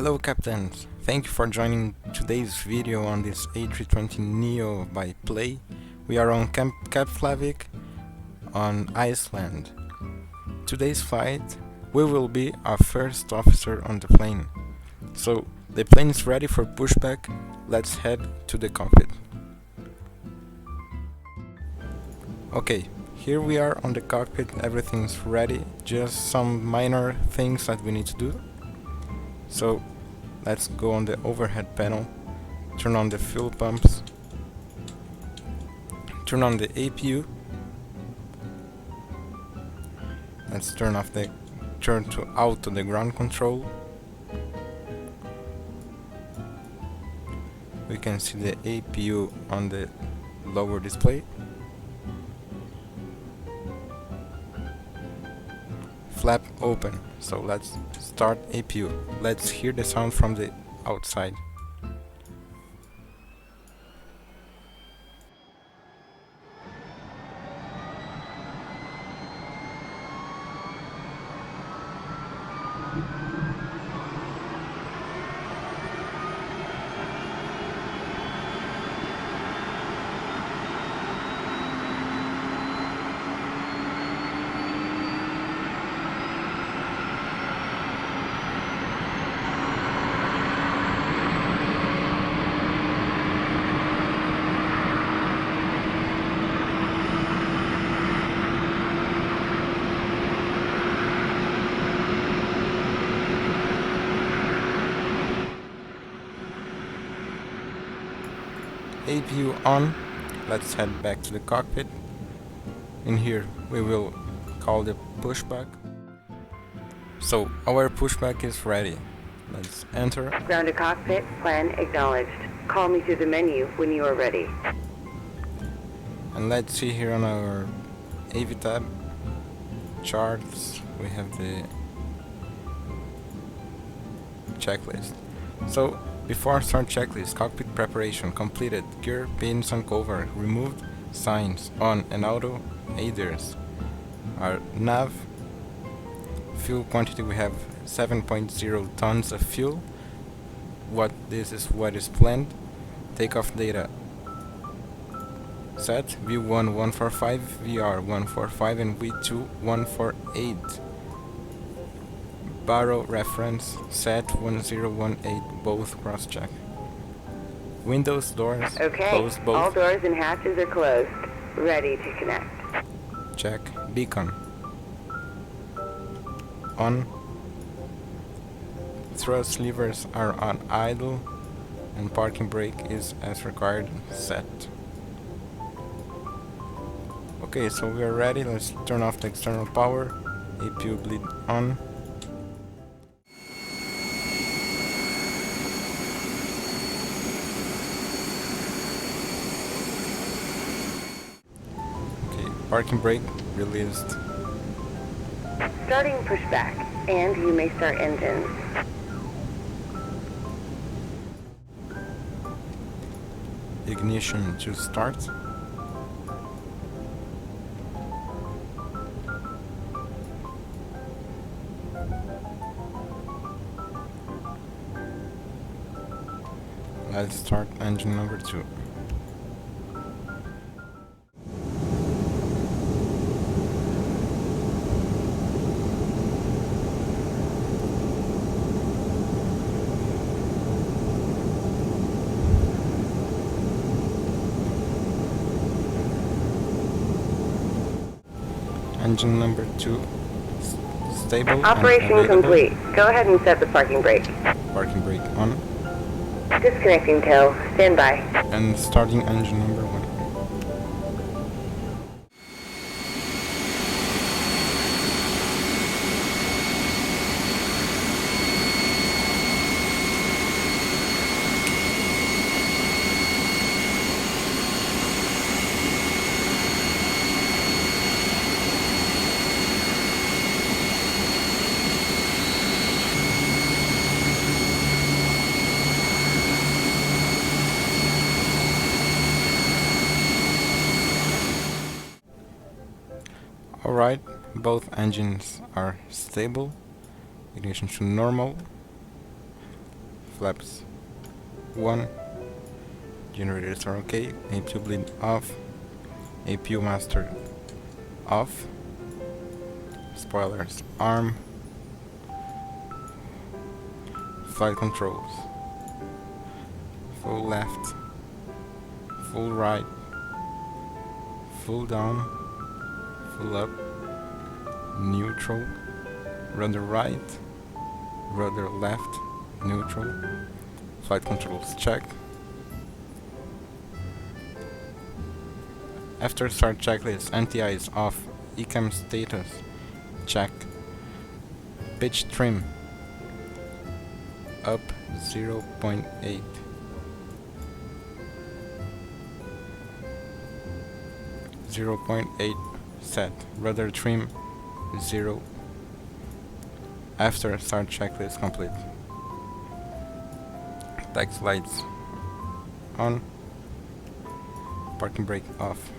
Hello Captains, thank you for joining today's video on this A320Neo by Play. We are on Keflavik on Iceland. Today's flight, we will be our first officer on the plane. So the plane is ready for pushback, let's head to the cockpit. Okay, here we are on the cockpit, everything's ready, just some minor things that we need to do. So let's go on the overhead panel, turn on the fuel pumps, turn on the APU, let's turn to auto the ground control. We can see the APU on the lower display. Flap open, so let's start APU. Let's hear the sound from the outside. APU on, let's head back to the cockpit. In here we will call the pushback. So our pushback is ready. Let's enter. Ground to cockpit, plan acknowledged. Call me through the menu when you are ready. And let's see here on our AviTab charts, we have the checklist. So before start checklist, cockpit preparation completed, gear pins uncovered, removed, signs on and auto aiders. Our nav fuel quantity, we have 7.0 tons of fuel. This is what is planned. Takeoff data set V1 145, VR 145 and V2 148. Barrow reference set 1018, both cross-check. Windows, doors, closed both. All doors and hatches are closed. Ready to connect. Check. Beacon on. Thrust levers are on idle and parking brake is as required set. Okay, so we are ready. Let's turn off the external power. APU bleed on. Parking brake released. Starting pushback, and you may start engines. Ignition to start. Let's start engine number 2. Engine number 2 stable. Operation complete. Go ahead and set the parking brake. Parking brake on. Disconnecting tow. Stand by. And starting engine number 1. Alright, both engines are stable. Ignition to normal. Flaps 1. Generators are okay. APU bleed off. APU master off. Spoilers arm. Flight controls. Full left. Full right. Full down. Full up. Neutral. Rudder right. Rudder left. Neutral. Flight controls check. After start checklist, NTI is off. ECAM status check. Pitch trim up 0.8. Set. Rudder trim 0. After start checklist complete. Taxi lights on. Parking brake off.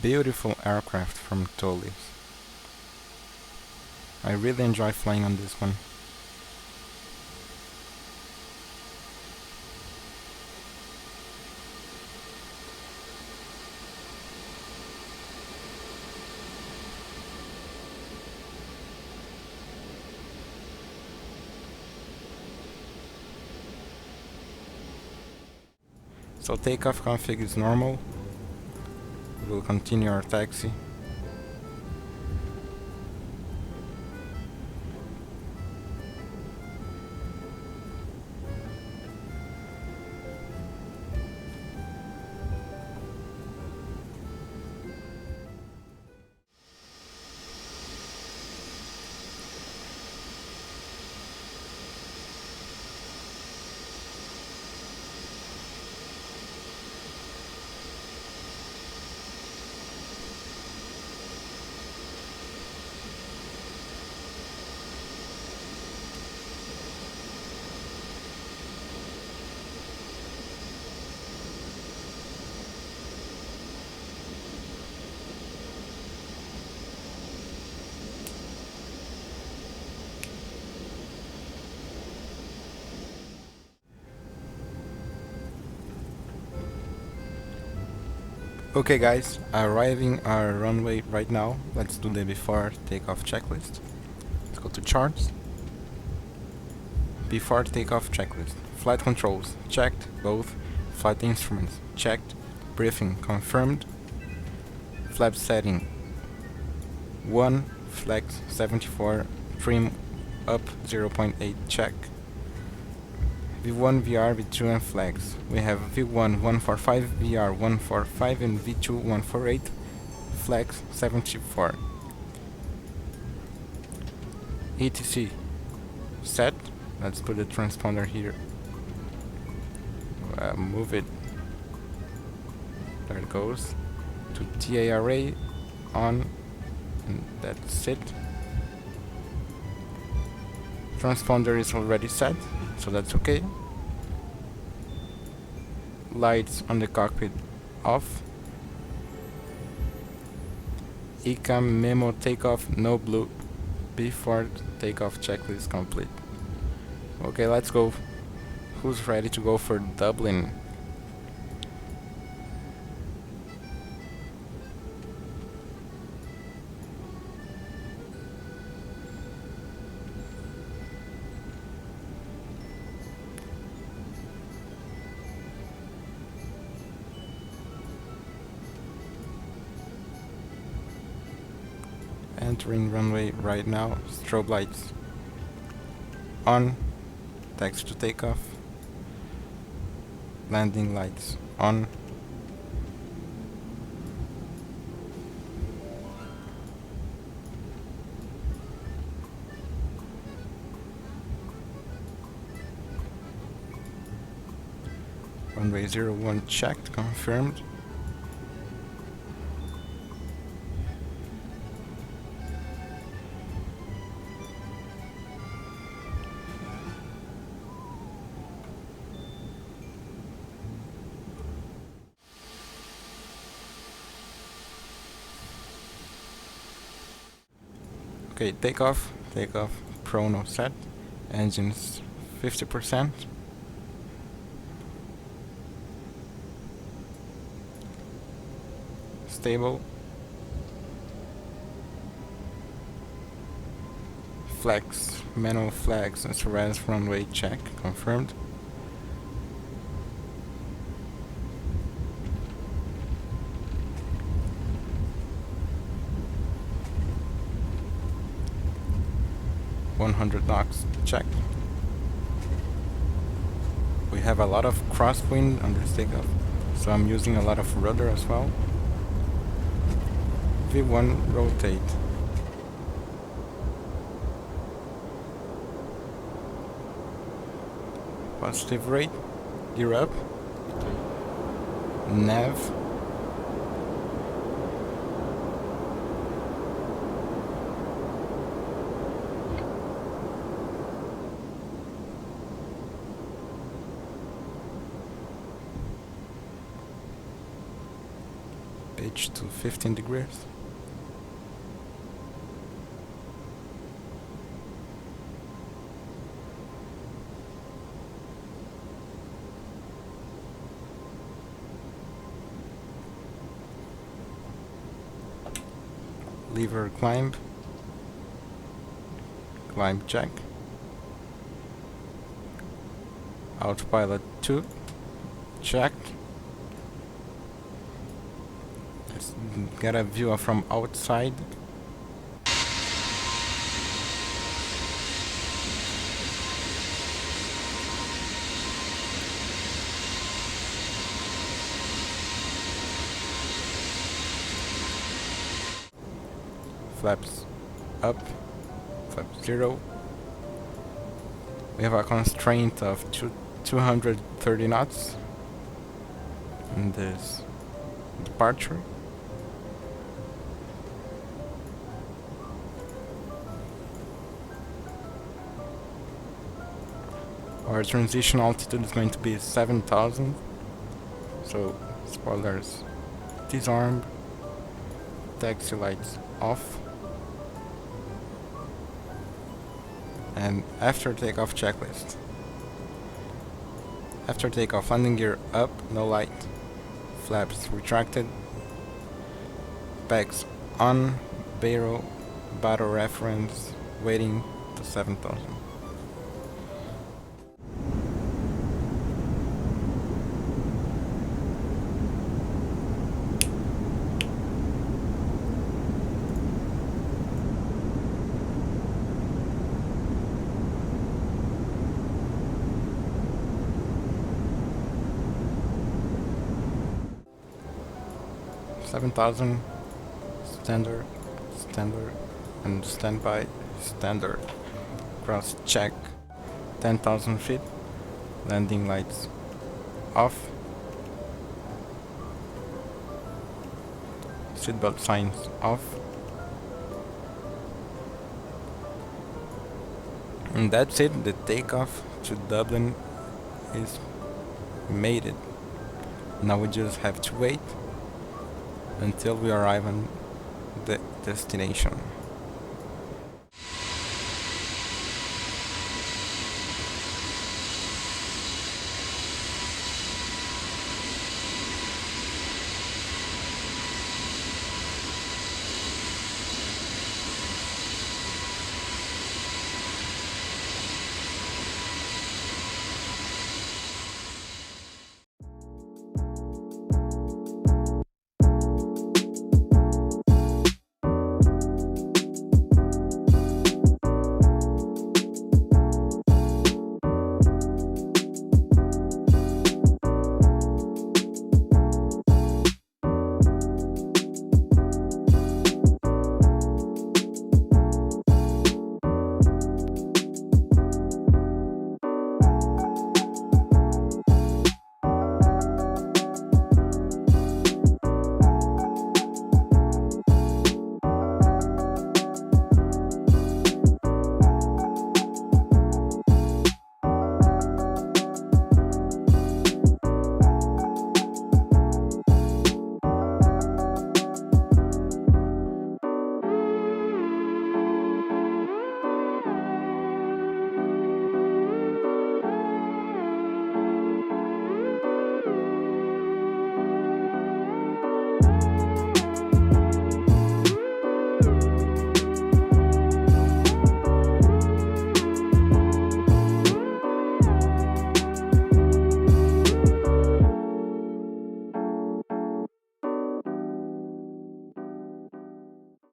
Beautiful aircraft from Tolis. I really enjoy flying on this one. So takeoff config is normal. We will continue our taxi. Okay guys, arriving our runway right now. Let's do the before takeoff checklist. Let's go to charts. Before takeoff checklist. Flight controls checked, both. Flight instruments checked. Briefing confirmed. Flap setting 1. Flex 74. Trim up 0.8 check. V1, VR, V2 and flags. We have V1 145, VR 145 and V2 148, flags 74. ETC set. Let's put the transponder here. Move it. There it goes. To TA array on. And that's it. Transponder is already set, so that's okay. Lights on the cockpit off. ECAM memo takeoff no blue. Before takeoff checklist complete. Okay, let's go. Who's ready to go for Dublin? Entering runway right now. Strobe lights on. Taxi to takeoff. Landing lights on. Runway 01 checked, confirmed. Okay, takeoff, chrono set, engines 50%. Stable. Flags, manual flags and surveillance runway check, confirmed. knots, check. We have a lot of crosswind on this takeoff, so I'm using a lot of rudder as well. V1 rotate. Positive rate, gear up. Nav. Pitch to 15 degrees. Lever climb check. Autopilot 2 check. Let's get a view from outside. Flaps up, flap 0. We have a constraint of 230 knots in this departure. Our transition altitude is going to be 7,000. So spoilers disarmed, taxi lights off. And after takeoff checklist. After takeoff, landing gear up, no light. Flaps retracted. Bags on, barrel reference, waiting to 7,000. Standard, and standby, standard. Cross check, 10,000 feet. Landing lights off. Seatbelt signs off. And that's it. The takeoff to Dublin is made it. Now we just have to wait until we arrive on the destination.